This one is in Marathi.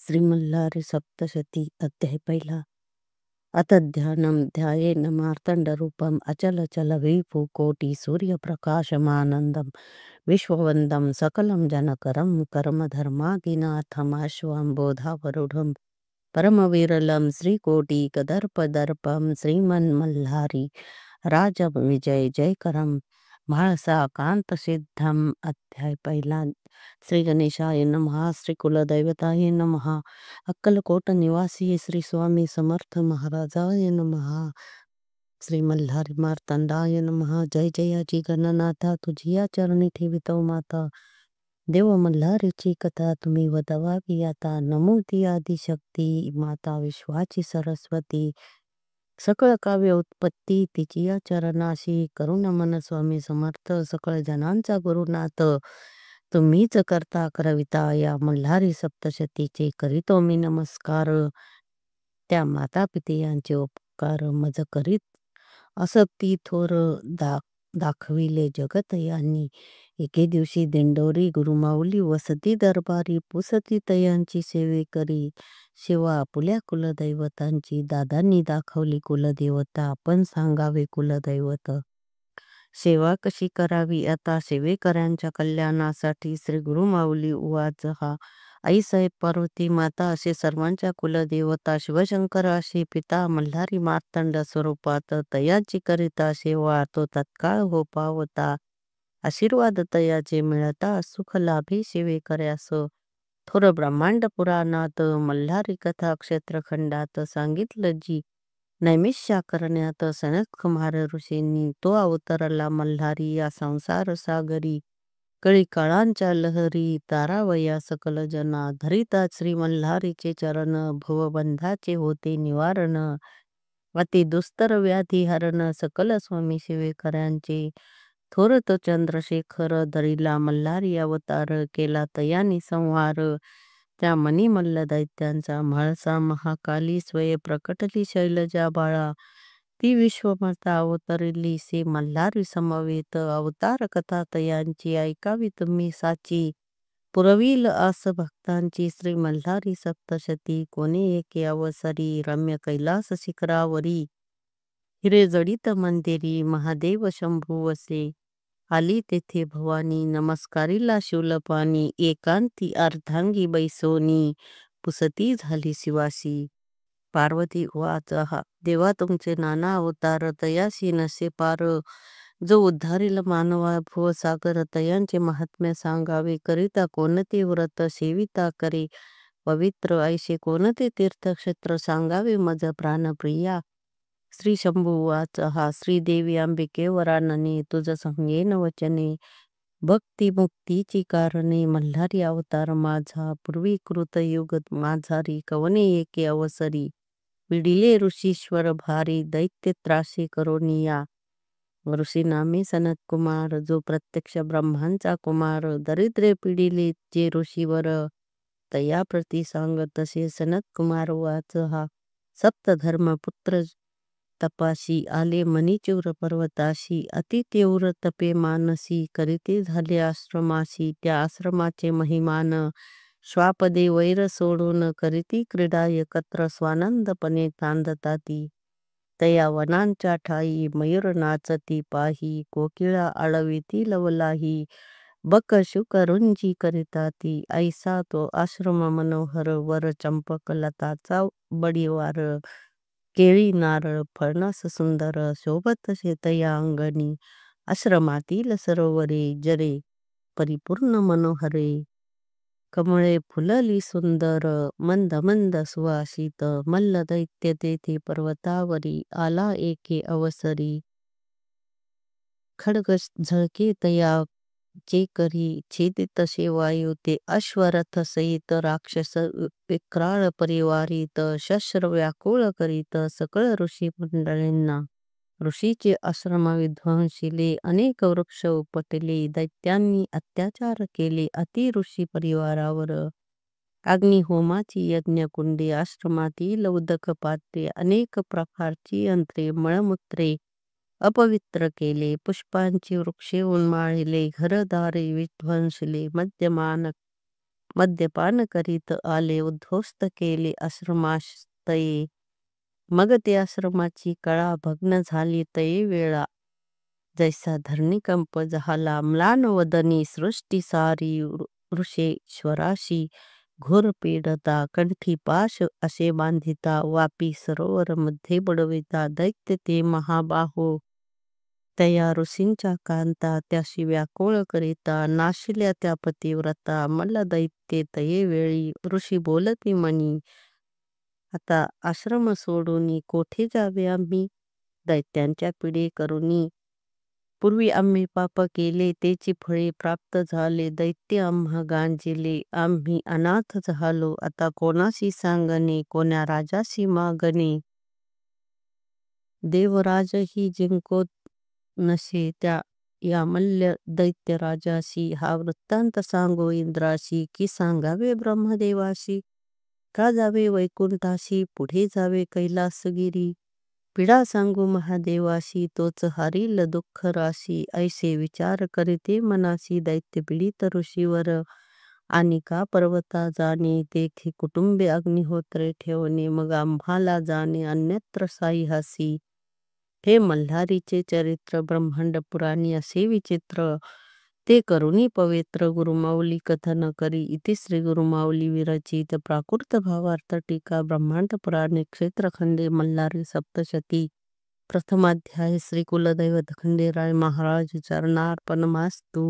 श्रीमल्लारी सप्तशती अध्याय पहिला. अथ ध्यानं ध्यायेन मार्तण्डरूपम् अचलचलविभुकोटि सूर्यप्रकाशमानन्दं विश्ववन्दं सकलं जनकरं कर्मधर्मादिनाथम् अश्वाम्बोधावरूढं परमविरलं श्रीकोटिकदर्पदर्पं श्रीमन्मल्हारी राजविजय जयकरं म्हाळसा कांतसिद्धम. अध्याय पहिला. श्री गणेशाय नमः. श्री कुलदैवताय नमः. अक्कलकोट निवासी श्री स्वामी समर्थ महाराजाय नमः. श्री मल्हारी मार्तंडाय नमः. जय जयाची गणनाथा तुझिया चरणी ठेवितो माता. देव मल्हारीची कथा तुम्ही वदवावी आता. नमो ती आदिशक्ती माता विश्वाची सरस्वती. सकळ काव्य उत्पत्ती तिची चरणाशी. करुण मन स्वामी समर्थ सकळ जनांचा गुरुनाथ. तुम्हीच करता करविता या मल्हारी सप्तशतीचे करीतो मी नमस्कार. त्या माता पिते उपकार मज करीत असती थोर दाखविले जगत यांनी. एके दिवशी दिंडोरी गुरुमाऊली वसती दरबारी पुसती तयांची सेवे करी. शिवा आपुल्या कुलदैवतांची दादांनी दाखवली कुलदेवता. आपण सांगावे कुलदैवत. सेवा कशी करावी आता सेवेकऱ्यांच्या कल्याणासाठी. श्री गुरुमाऊली उवाच हा. आई साहेब पार्वती माता असे सर्वांच्या कुलदेवता. शिवशंकर असे पिता मल्हारी मार्तंड स्वरूपात तयाची करिता सेवा तो तत्काळ हो पावता. आशीर्वाद तयाचे मिळता सुख लाभे सेवेकऱ्यास. थोर ब्रह्मांड पुराणात मल्हारी कथा क्षेत्रखंडात सांगितलं जी. नैमिष्या करण्यात सनत कुमार ऋषींनी तो अवतरला मल्हारी या संसार सागरी. कळी काळांच्या लहरी तारावया सकल जना. धरिता श्री मल्हारीचे चरण भवबंधाचे होते निवारण. अति दुस्तर व्याधी हरण सकल स्वामी सेवेकऱ्यांचे. थोर तो चंद्रशेखर धरिला मल्हारी अवतार. केला तयानी संहार त्या मणिमल्ल दैत्यांचा. म्हाळसा महाकाली स्वये प्रकटली शैलजा बाळा. ती विश्वमाता अवतरली से मल्हारी समवेत. अवतार कथा तयांची ऐकावी तुम्ही साची. पुरविल आस भक्तांची श्री मल्हारी सप्तशती. कोणी एके अवसरी रम्य कैलास शिखरावरी. हिरे जडित मंदिरी महादेव शंभू वसे. आली तेथे भवानी नमस्कारीला शूलपाणी. एकांती अर्धांगी बैसोनी पुसती झाली शिवासी. पार्वती उवाच हा. देवा तुमचे नाना अवतार तयाशी नसे पार. जो उद्धारील मानवा भवसागर तयांचे महात्म्य सांगावे. करिता कोणते व्रत सेविता करे पवित्र. ऐसे कोणते तीर्थक्षेत्र सांगावे मज प्राणप्रिया. श्री शंभू उवाच हा. श्रीदेवी अंबिके वरानने तुझ सांगेन वचने. भक्ती मुक्तीची कारणे मल्हारी अवतार माझा. पूर्वी कृत युग माझारी कवने एके अवसरी. पिडिले ऋषीश्वर भारी दैत्य त्रासी करोनिया. ऋषी नामे सनत कुमार जो प्रत्यक्ष ब्रह्मांचा कुमार. दरिद्रे पिडिले जे ऋषीवर तया प्रती सांग तसे. सनत कुमार वाच हा. सप्तधर्म पुत्र तपाशी आले मणिचूर पर्वताशी. अति तीव्र तपे मानसी करीते झाले आश्रमाशी. त्या आश्रमाचे महिमान श्वापदे वैर सोडून करीती क्रीडा एकत्र स्वानंदपणे तांदताती. तया वनांच्या ठाई मयूर नाचती पाही. कोकिळा आळविती लवलाही बक शुक रुंजी करिताती. ऐसा तो आश्रम मनोहर वर चंपक लताचा बडिवार. केळी नारळ फणस सुंदर शोभत तया अंगणी. आश्रमातील सरोवरे जरे परिपूर्ण मनोहरे. कमळे फुलली सुंदर मंद मंद सुवासित. मल्ल दैत्य तेथे पर्वतावरी आला एके अवसरी. खड्ग झळके तया चेकरी छेदित वायू ते. अश्वरथ सहित राक्षस विक्राळ परिवारित. शस्त्र व्याकुळ करीत सकळ ऋषी मंडळींना. ऋषीचे आश्रम विध्वंसिले अनेक वृक्ष उपटले. दैत्यांनी अत्याचार केले अति ऋषी परिवारावर. अग्निहोमाची यज्ञकुंडे आश्रमातील उदक पात्रे अनेक प्रकारची यंत्रे मळमूत्रे अपवित्र केले. पुष्पांची वृक्षे उन्माळले घरदारे विध्वंसले. मद्यमान मद्यपान करीत आले उद्ध्वस्त केले आश्रमास्तये. मग ते आश्रमाची कळा भग्न झाली तये वेळा. जैसा धरणीकंप झाला म्लान वदनी सृष्टी सारी ऋषेश्वराशी घोर पीडता कंठी पाश असे बांधिता वापी सरोवर मध्ये बुडविता दैत्य ते महाबाहो. तया ऋषींच्या कांता त्याशी व्याकुळ करिता नाशिल्या त्या पतिव्रता मल्ल दैत्ये तये वेळी ऋषी बोलती मनी. आता आश्रम सोडून कोठे जावे आम्ही दैत्यांच्या पिढी करुनी. पूर्वी आम्ही पाप केले तेची फळे प्राप्त झाले दैत्य आम्हा गांजिले. आम्ही अनाथ झालो आता कोणाशी सांगणे कोण्या राजाशी मागणे. देवराजही जिंकोत नसे त्या या मल्ल दैत्य राजाशी. हा वृत्तांत सांगो इंद्राशी की सांगावे ब्रह्मदेवाशी. का जावे वैकुंठाशी पुढे जावे कैलासगिरी. पीडा सांगू महादेवाशी तोच हरील दुःख राशी. ऐसे विचार करीते मनासी दैत्य पीडित ऋषीवर. आणि का पर्वता जाणे तेथे कुटुंबे अग्निहोत्रे ठेवणे मग आम्हाला जाणे अन्यत्र साईहासी. हे मल्हारीचे चरित्र ब्रह्मांड पुराणी असे विचित्र. ते करुणी पवित्र गुरुमाऊली कथन करी. इति श्री गुरुमाऊली विरचित प्राकृत भावार्थ टीका ब्रह्मांड पुराणे क्षेत्रखंडे मल्हारी सप्तशती. प्रथमाध्याय श्री कुलदैवत खंडेराय महाराज चरणार्पणमस्तु.